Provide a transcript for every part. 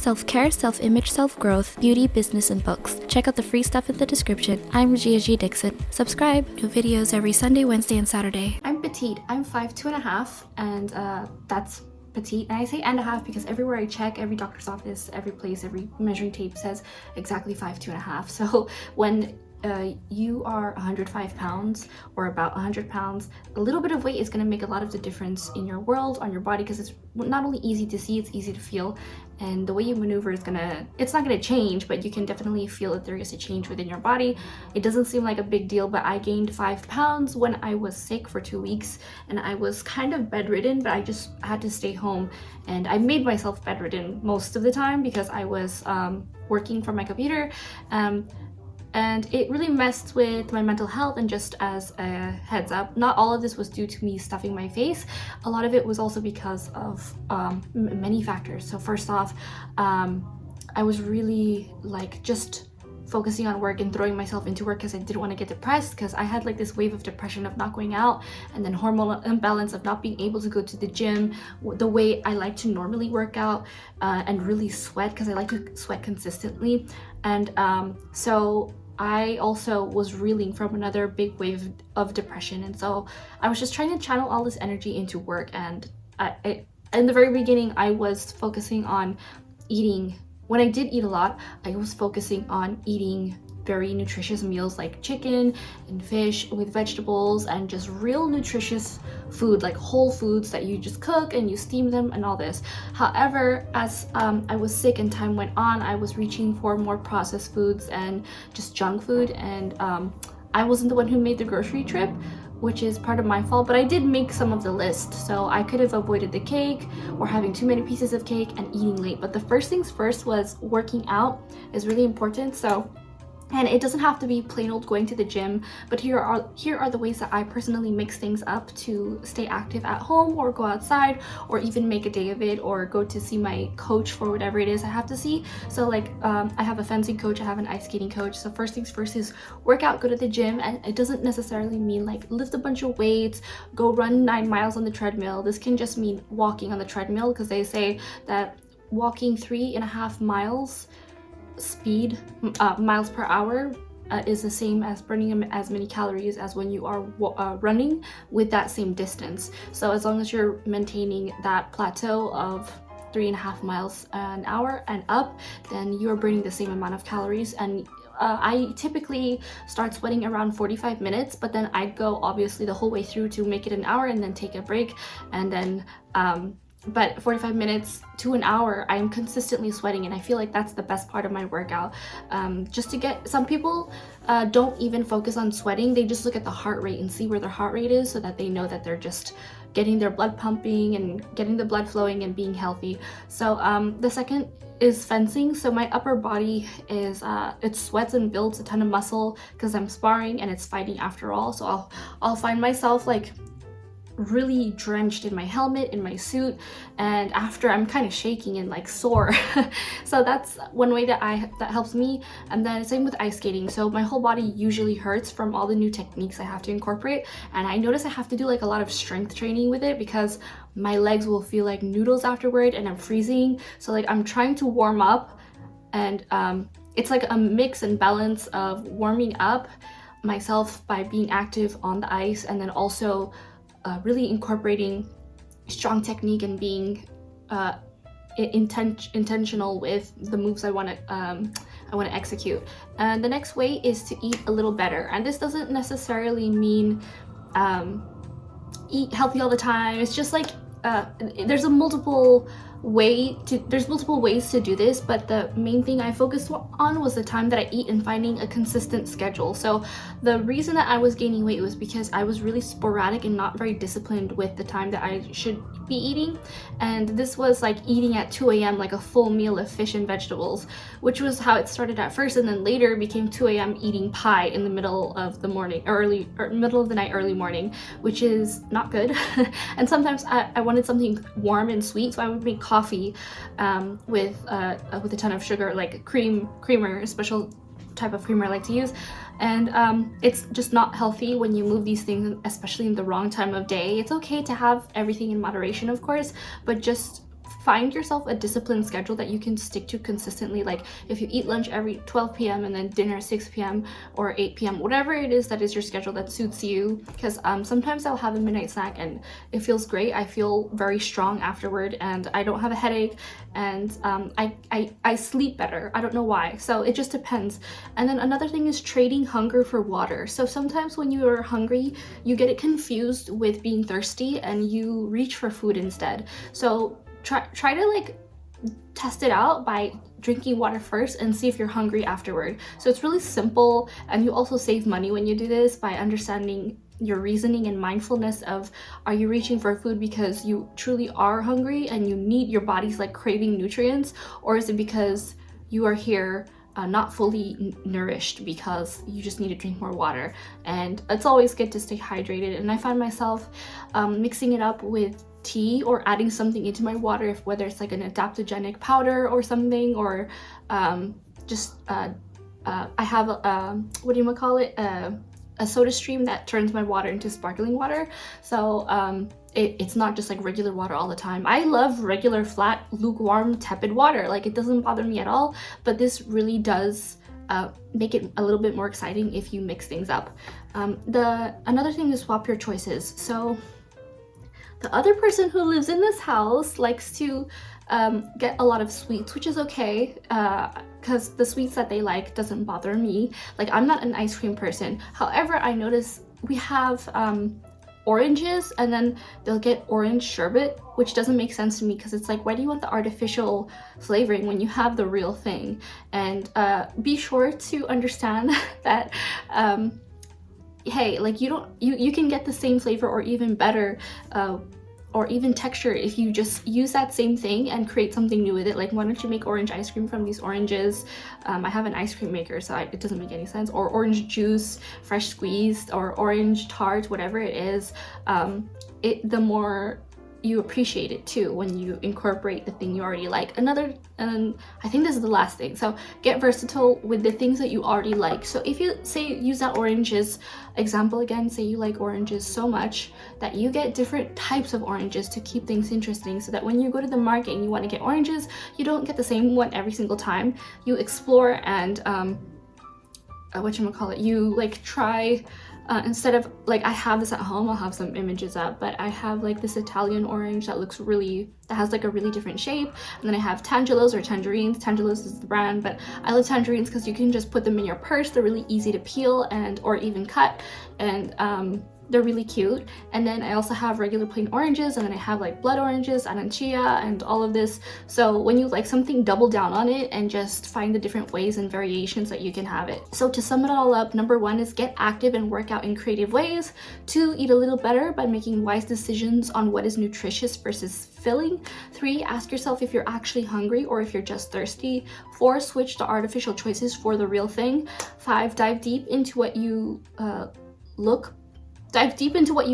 self-care, self-image, self-growth, beauty, business, and books. Check out the free stuff in the description. I'm Gia G Dixon. Subscribe. New videos every Sunday, Wednesday, and Saturday. I'm petite. I'm 5'2.5", and that's petite. And I say and a half because everywhere I check, every doctor's office, every place, every measuring tape says exactly 5'2.5". So when you are 105 pounds or about 100 pounds, a little bit of weight is going to make a lot of the difference in your world, on your body, because it's not only easy to see, it's easy to feel, and the way you maneuver is it's not gonna change, but you can definitely feel that there is a change within your body. It doesn't seem like a big deal, but I gained 5 pounds when I was sick for 2 weeks, and I was kind of bedridden, but I just had to stay home, and I made myself bedridden most of the time because I was working from my computer, and it really messed with my mental health. And just as a heads up, not all of this was due to me stuffing my face. A lot of it was also because of many factors. So first off, I was really just focusing on work and throwing myself into work because I didn't want to get depressed, because I had this wave of depression of not going out, and then hormonal imbalance of not being able to go to the gym the way I like to normally work out, and really sweat, because I like to sweat consistently. And so I also was reeling from another big wave of depression, and so I was just trying to channel all this energy into work. And in the very beginning, I was focusing on eating. When I did eat a lot, I was focusing on eating very nutritious meals like chicken and fish with vegetables, and just real nutritious food, like whole foods that you just cook and you steam them and all this. However, as I was sick and time went on, I was reaching for more processed foods and just junk food, and I wasn't the one who made the grocery trip, which is part of my fault, but I did make some of the list. So I could have avoided the cake or having too many pieces of cake and eating late. But the first things first was working out is really important. And it doesn't have to be plain old going to the gym, but here are the ways that I personally mix things up to stay active at home, or go outside, or even make a day of it, or go to see my coach for whatever it is I have to see. So I have a fencing coach, I have an ice skating coach. So first things first is work out, go to the gym, and it doesn't necessarily mean lift a bunch of weights, go run 9 miles on the treadmill. This can just mean walking on the treadmill, because they say that walking 3.5 miles speed, miles per hour, is the same as burning as many calories as when you are running with that same distance. So as long as you're maintaining that plateau of 3.5 miles an hour and up, then you're burning the same amount of calories. And I typically start sweating around 45 minutes, but then I'd go obviously the whole way through to make it an hour, and then take a break, and then but 45 minutes to an hour, I'm consistently sweating, and I feel like that's the best part of my workout. Just to get, some people don't even focus on sweating, they just look at the heart rate and see where their heart rate is, so that they know that they're just getting their blood pumping and getting the blood flowing and being healthy. So the second is fencing. So my upper body is it sweats and builds a ton of muscle because I'm sparring and it's fighting after all. So I'll find myself really drenched in my helmet, in my suit, and after I'm kind of shaking and sore. So that's one way that helps me. And then same with ice skating. So my whole body usually hurts from all the new techniques I have to incorporate, and I notice I have to do a lot of strength training with it, because my legs will feel like noodles afterward and I'm freezing. So I'm trying to warm up, and it's a mix and balance of warming up myself by being active on the ice, and then also really incorporating strong technique and being intentional with the moves I want to execute. And the next way is to eat a little better. And this doesn't necessarily mean eat healthy all the time. It's just there's multiple ways to do this, but the main thing I focused on was the time that I eat and finding a consistent schedule. So the reason that I was gaining weight was because I was really sporadic and not very disciplined with the time that I should be eating. And this was eating at 2 a.m. a full meal of fish and vegetables, which was how it started at first, and then later became 2 a.m. eating pie in the middle of the morning, middle of the night, early morning, which is not good. And sometimes I wanted something warm and sweet, so I would make coffee with a ton of sugar, creamer, a special type of creamer I like to use. And it's just not healthy when you move these things, especially in the wrong time of day. It's okay to have everything in moderation, of course, but just find yourself a disciplined schedule that you can stick to consistently. Like if you eat lunch every 12 p.m. and then dinner 6 p.m. or 8 p.m., whatever it is that is your schedule that suits you. Because sometimes I'll have a midnight snack and it feels great. I feel very strong afterward and I don't have a headache, and I sleep better. I don't know why. So it just depends. And then another thing is trading hunger for water. So sometimes when you are hungry, you get it confused with being thirsty and you reach for food instead. So try to like test it out by drinking water first and see if you're hungry afterward. So it's really simple, and you also save money when you do this by understanding your reasoning and mindfulness of, are you reaching for food because you truly are hungry and you need, your body's like craving nutrients, or is it because you are here not fully nourished because you just need to drink more water? And it's always good to stay hydrated, and I find myself mixing it up with tea or adding something into my water, whether it's like an adaptogenic powder or something, or I have what do you call it, a soda stream that turns my water into sparkling water. So it's not just like regular water all the time. I love regular flat lukewarm tepid water, like it doesn't bother me at all, but this really does make it a little bit more exciting if you mix things up. Another thing is swap your choices. So the other person who lives in this house likes to get a lot of sweets, which is okay, because the sweets that they like doesn't bother me. Like, I'm not an ice cream person. However, I notice we have oranges, and then they'll get orange sherbet, which doesn't make sense to me, because it's like, why do you want the artificial flavoring when you have the real thing? And be sure to understand that hey, like you can get the same flavor or even better or even texture if you just use that same thing and create something new with it. Like, why don't you make orange ice cream from these oranges? I have an ice cream maker, so it doesn't make any sense. Or orange juice, fresh squeezed, or orange tart, whatever it is. The more you appreciate it too when you incorporate the thing you already like. And I think this is the last thing. So get versatile with the things that you already like. So if you use that oranges example again, say you like oranges so much that you get different types of oranges to keep things interesting, so that when you go to the market and you want to get oranges, you don't get the same one every single time. You explore and you like try. Instead of, like, I have this at home, I'll have some images up, but I have like this Italian orange that has like a really different shape. And then I have tangelos or tangerines. Tangelos is the brand, but I love tangerines because you can just put them in your purse. They're really easy to peel or even cut, and they're really cute. And then I also have regular plain oranges, and then I have like blood oranges, anancia, and all of this. So when you like something, double down on it and just find the different ways and variations that you can have it. So to sum it all up, number 1 is get active and work out in creative ways. 2, eat a little better by making wise decisions on what is nutritious versus filling. 3, ask yourself if you're actually hungry or if you're just thirsty. 4, switch to artificial choices for the real thing. 5, dive deep into what you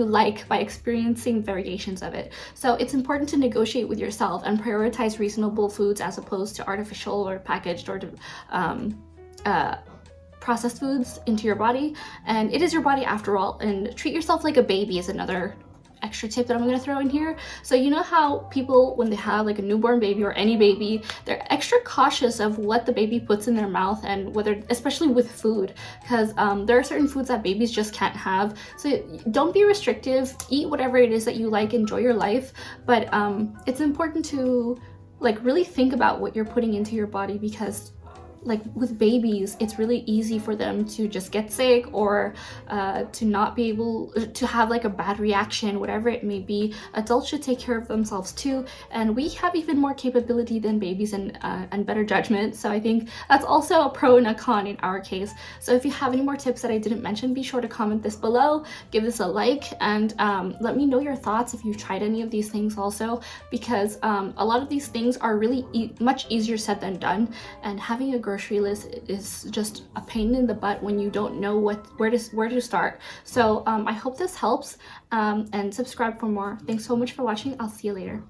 like by experiencing variations of it. So it's important to negotiate with yourself and prioritize reasonable foods as opposed to artificial or packaged or processed foods into your body. And it is your body after all, and treat yourself like a baby is another extra tip that I'm going to throw in here. So you know how people, when they have like a newborn baby or any baby, they're extra cautious of what the baby puts in their mouth, and whether, especially with food, because there are certain foods that babies just can't have. So don't be restrictive, eat whatever it is that you like, enjoy your life, but it's important to like really think about what you're putting into your body, because like with babies, it's really easy for them to just get sick or to not be able to have like a bad reaction, whatever it may be. Adults should take care of themselves too, and we have even more capability than babies and better judgment. So I think that's also a pro and a con in our case. So if you have any more tips that I didn't mention, be sure to comment this below, give this a like, and let me know your thoughts if you've tried any of these things also, because a lot of these things are really much easier said than done, and having a grocery list is just a pain in the butt when you don't know where to start. So I hope this helps, and subscribe for more. Thanks so much for watching. I'll see you later.